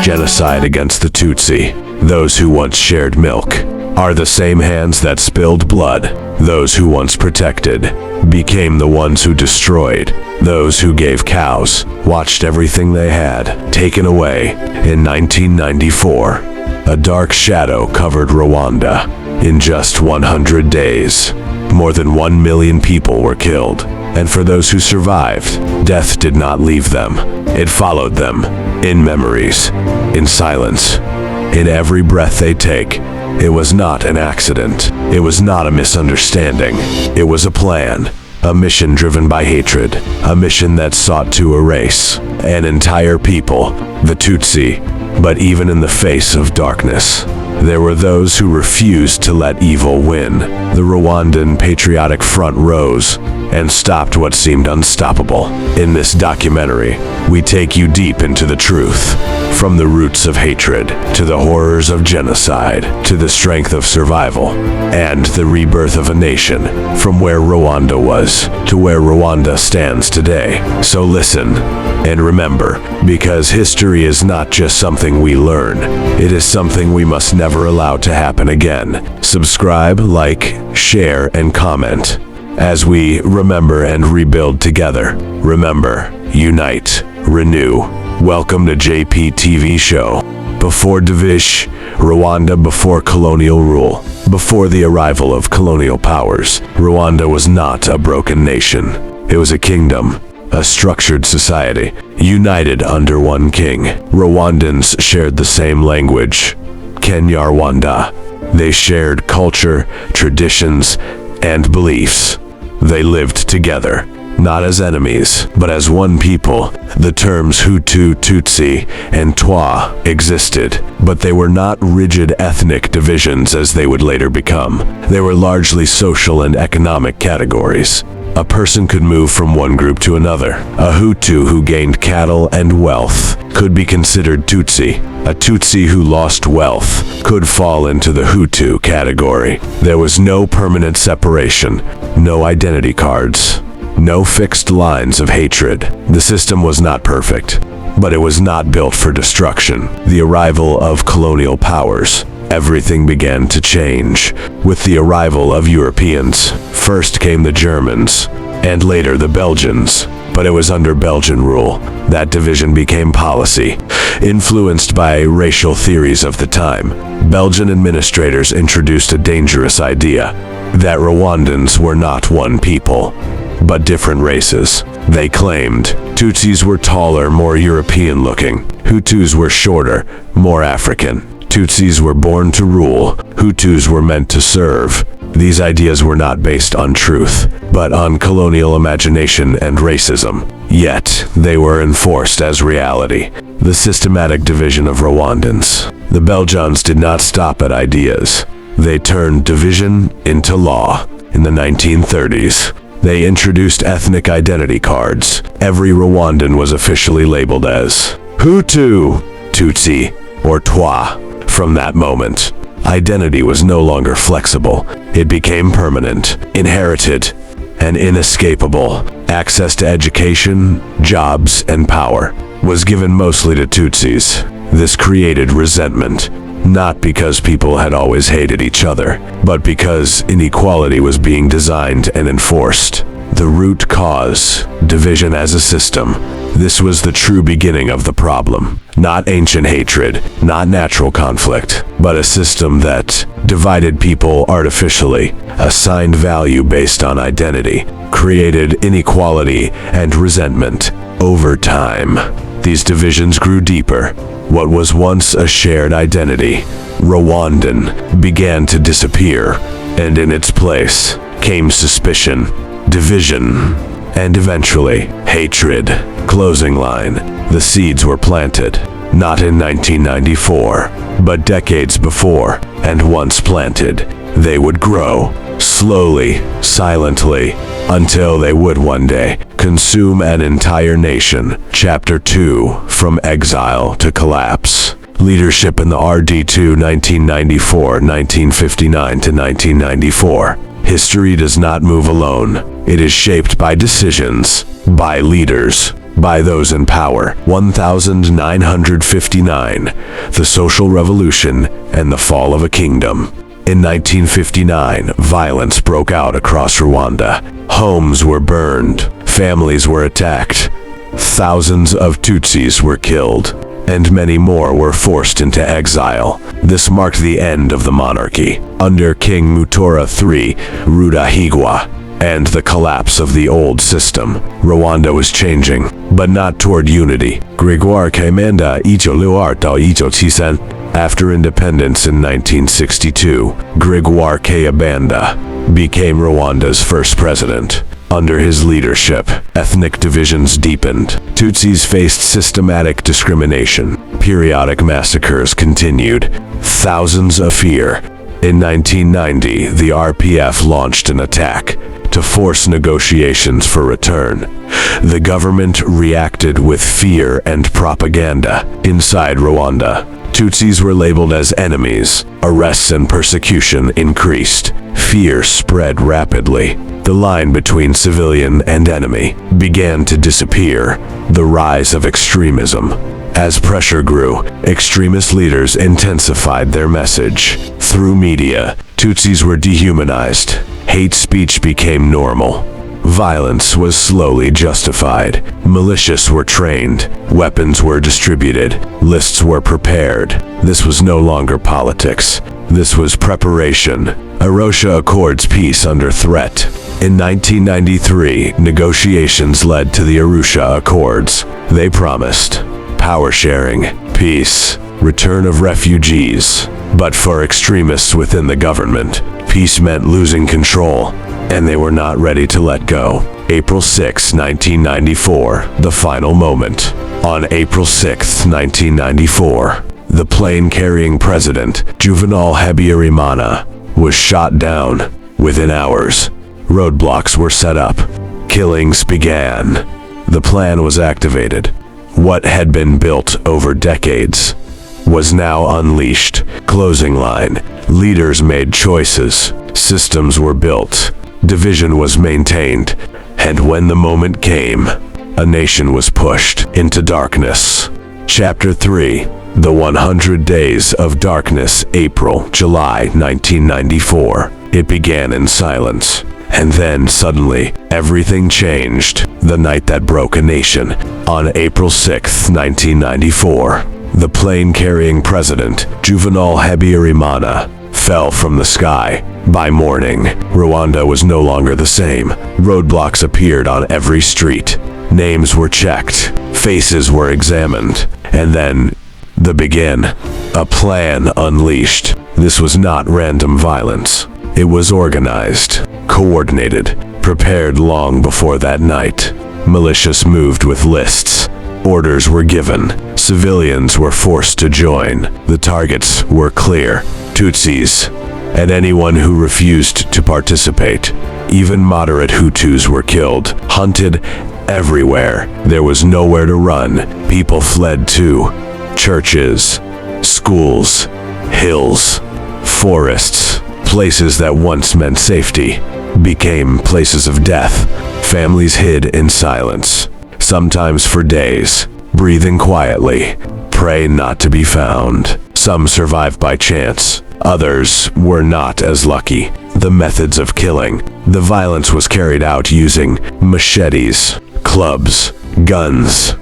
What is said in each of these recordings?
Genocide against the Tutsi, those who once shared milk, are the same hands that spilled blood. Those who once protected became the ones who destroyed. Those who gave cows watched everything they had taken away. In 1994, a dark shadow covered Rwanda. In just 100 days, more than 1 million people were killed. And for those who survived, death did not leave them. It followed them, in memories, in silence, in every breath they take. It was not an accident. It was not a misunderstanding. It was a plan, a mission driven by hatred, a mission that sought to erase an entire people, the Tutsi. But even in the face of darkness, there were those who refused to let evil win. The Rwandan Patriotic Front rose and stopped what seemed unstoppable. In this documentary, we take you deep into the truth, from the roots of hatred, to the horrors of genocide, to the strength of survival, and the rebirth of a nation, from where Rwanda was to where Rwanda stands today. So listen and remember, because history is not just something we learn, it is something we must never allow to happen again. Subscribe, like, share, and comment as we remember and rebuild together. Remember, unite, renew. Welcome to JP TV show. Before Divish, Rwanda before colonial rule. Before the arrival of colonial powers, Rwanda was not a broken nation. It was a kingdom, a structured society, united under one king. Rwandans shared the same language, Kinyarwanda. They shared culture, traditions, and beliefs. They lived together, not as enemies, but as one people. The terms Hutu, Tutsi, and Twa existed, but they were not rigid ethnic divisions as they would later become. They were largely social and economic categories. A person could move from one group to another. A Hutu who gained cattle and wealth could be considered Tutsi. A Tutsi who lost wealth could fall into the Hutu category. There was no permanent separation, no identity cards, no fixed lines of hatred. The system was not perfect, but it was not built for destruction. The arrival of colonial powers, everything began to change. With the arrival of Europeans, first came the Germans, and later the Belgians. But it was under Belgian rule that division became policy, influenced by racial theories of the time. Belgian administrators introduced a dangerous idea that Rwandans were not one people, but different races. They claimed Tutsis were taller, more European-looking. Hutus were shorter, more African. Tutsis were born to rule. Hutus were meant to serve. These ideas were not based on truth, but on colonial imagination and racism. Yet, they were enforced as reality. The systematic division of Rwandans. The Belgians did not stop at ideas. They turned division into law. In the 1930s, they introduced ethnic identity cards. Every Rwandan was officially labeled as Hutu, Tutsi, or Twa. From that moment, identity was no longer flexible. It became permanent, inherited, and inescapable. Access to education, jobs, and power was given mostly to Tutsis. This created resentment, not because people had always hated each other, but because inequality was being designed and enforced. The root cause, division as a system. This was the true beginning of the problem. Not ancient hatred, not natural conflict, but a system that divided people artificially, assigned value based on identity, created inequality and resentment. Over time, these divisions grew deeper. What was once a shared identity, Rwandan, began to disappear, and in its place came suspicion, division, and eventually, hatred. Closing line. The seeds were planted, not in 1994, but decades before, and once planted, they would grow, slowly, silently, until they would one day consume an entire nation. Chapter 2, From Exile to Collapse. Leadership in the RD2 1994-1959 to 1994. History does not move alone. It is shaped by decisions, by leaders, by those in power. 1959, the Social Revolution and the Fall of a Kingdom. In 1959, violence broke out across Rwanda. Homes were burned, families were attacked, thousands of Tutsis were killed, and many more were forced into exile. This marked the end of the monarchy. Under King Mutora III Rudahigwa, and the collapse of the old system, Rwanda was changing, but not toward unity. Gregoire Kayibanda Icholuarta Ichochisen. After independence in 1962, Gregoire Kayibanda became Rwanda's first president. Under his leadership, ethnic divisions deepened. Tutsis faced systematic discrimination. Periodic massacres continued. Thousands of fear. In 1990, the RPF launched an attack to force negotiations for return. The government reacted with fear and propaganda. Inside Rwanda, Tutsis were labeled as enemies. Arrests and persecution increased. Fear spread rapidly. The line between civilian and enemy began to disappear. The rise of extremism. As pressure grew, extremist leaders intensified their message. Through media, Tutsis were dehumanized. Hate speech became normal. Violence was slowly justified. Militias were trained. Weapons were distributed. Lists were prepared. This was no longer politics. This was preparation. Arusha Accords, peace under threat. In 1993, negotiations led to the Arusha Accords. They promised power sharing, peace, return of refugees. But for extremists within the government, peace meant losing control, and they were not ready to let go. April 6, 1994, the final moment. On April 6, 1994, the plane-carrying president, Juvenal Habyarimana, was shot down. Within hours, roadblocks were set up. Killings began. The plan was activated. What had been built over decades was now unleashed. Closing line. Leaders made choices. Systems were built. Division was maintained. And when the moment came, a nation was pushed into darkness. Chapter 3. The 100 Days of Darkness, April, July 1994. It began in silence. And then, suddenly, everything changed. The night that broke a nation. On April 6, 1994, the plane-carrying president, Juvenal Habyarimana, fell from the sky. By morning, Rwanda was no longer the same. Roadblocks appeared on every street. Names were checked. Faces were examined. And then, the begin. A plan unleashed. This was not random violence. It was organized, coordinated, prepared long before that night. Militias moved with lists. Orders were given. Civilians were forced to join. The targets were clear. Tutsis, and anyone who refused to participate. Even moderate Hutus were killed, hunted everywhere. There was nowhere to run. People fled to churches, schools, hills, forests. Places that once meant safety became places of death. Families hid in silence, sometimes for days, breathing quietly, praying not to be found. Some survived by chance. Others were not as lucky. The methods of killing. The violence was carried out using machetes, clubs, guns,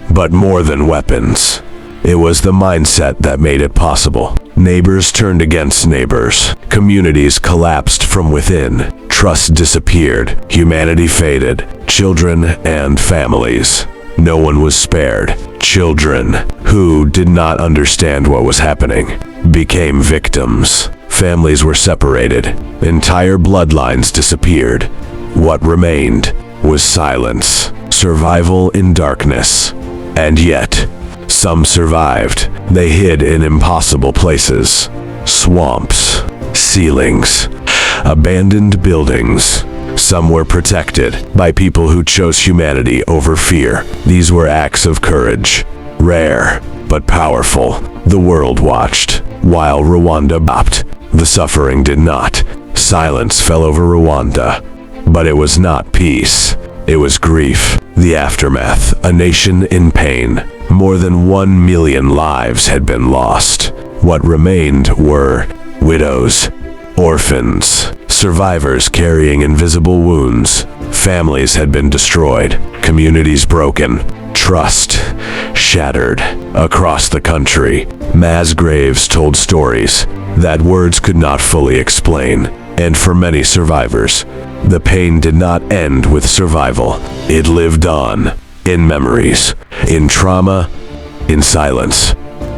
but more than weapons. It was the mindset that made it possible. Neighbors turned against neighbors. Communities collapsed from within. Trust disappeared. Humanity faded. Children and families. No one was spared. Children, who did not understand what was happening, became victims. Families were separated. Entire bloodlines disappeared. What remained was silence. Survival in darkness. And yet, some survived. They hid in impossible places. Swamps, ceilings, abandoned buildings. Some were protected by people who chose humanity over fear. These were acts of courage, rare but powerful. The world watched, while Rwanda bopped. The suffering did not. Silence fell over Rwanda, but it was not peace. It was grief, the aftermath, a nation in pain. More than 1 million lives had been lost. What remained were widows, orphans, survivors carrying invisible wounds. Families had been destroyed, communities broken, trust shattered. Across the country, mass graves told stories that words could not fully explain. And for many survivors, the pain did not end with survival. It lived on, in memories, in trauma, in silence.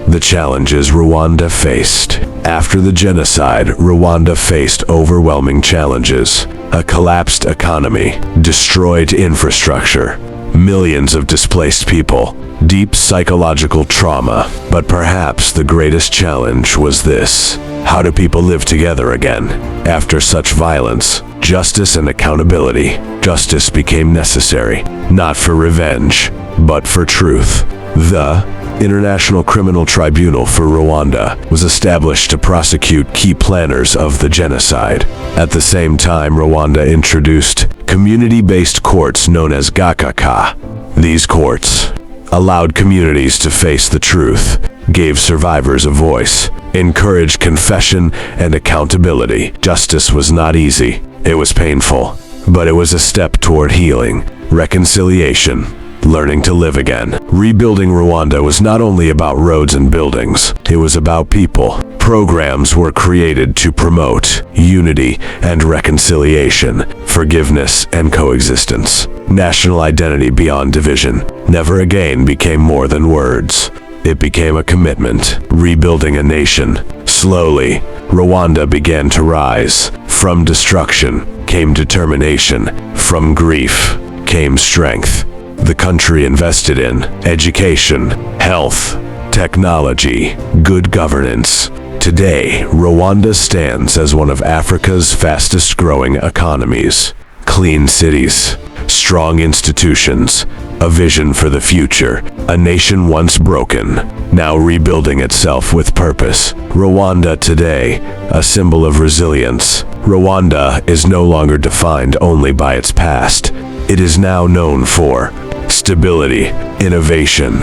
The challenges Rwanda faced. After the genocide, Rwanda faced overwhelming challenges. A collapsed economy, destroyed infrastructure, millions of displaced people, deep psychological trauma. But perhaps the greatest challenge was this: how do people live together again? After such violence, justice and accountability. Justice became necessary, not for revenge, but for truth. The International Criminal Tribunal for Rwanda was established to prosecute key planners of the genocide. At the same time, Rwanda introduced community-based courts known as Gakaka. These courts allowed communities to face the truth, gave survivors a voice, encouraged confession and accountability. Justice was not easy. It was painful, but it was a step toward healing, reconciliation, learning to live again. Rebuilding Rwanda was not only about roads and buildings, it was about people. Programs were created to promote unity and reconciliation, forgiveness and coexistence. National identity beyond division never again became more than words. It became a commitment, rebuilding a nation. Slowly, Rwanda began to rise. From destruction came determination. From grief came strength. The country invested in education, health, technology, good governance. Today, Rwanda stands as one of Africa's fastest-growing economies. Clean cities, strong institutions, a vision for the future. A nation once broken, now rebuilding itself with purpose. Rwanda today, a symbol of resilience. Rwanda is no longer defined only by its past. It is now known for stability, innovation,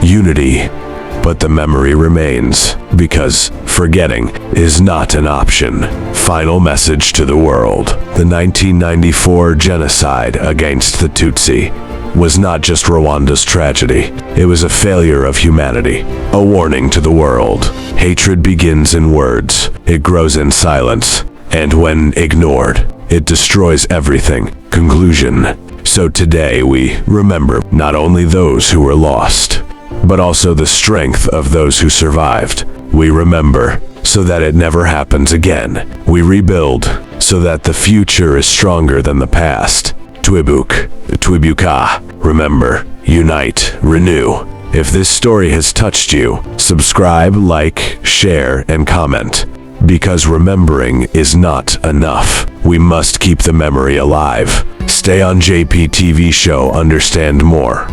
unity. But the memory remains, because forgetting is not an option. Final message to the world. The 1994 genocide against the Tutsi was not just Rwanda's tragedy. It was a failure of humanity, a warning to the world. Hatred begins in words, it grows in silence, and when ignored, it destroys everything. Conclusion. So today we remember not only those who were lost, but also the strength of those who survived. We remember so that it never happens again. We rebuild so that the future is stronger than the past. Kwibuka. Remember, unite, renew. If this story has touched you, subscribe, like, share, and comment. Because remembering is not enough. We must keep the memory alive. Stay on JP TV show, understand more.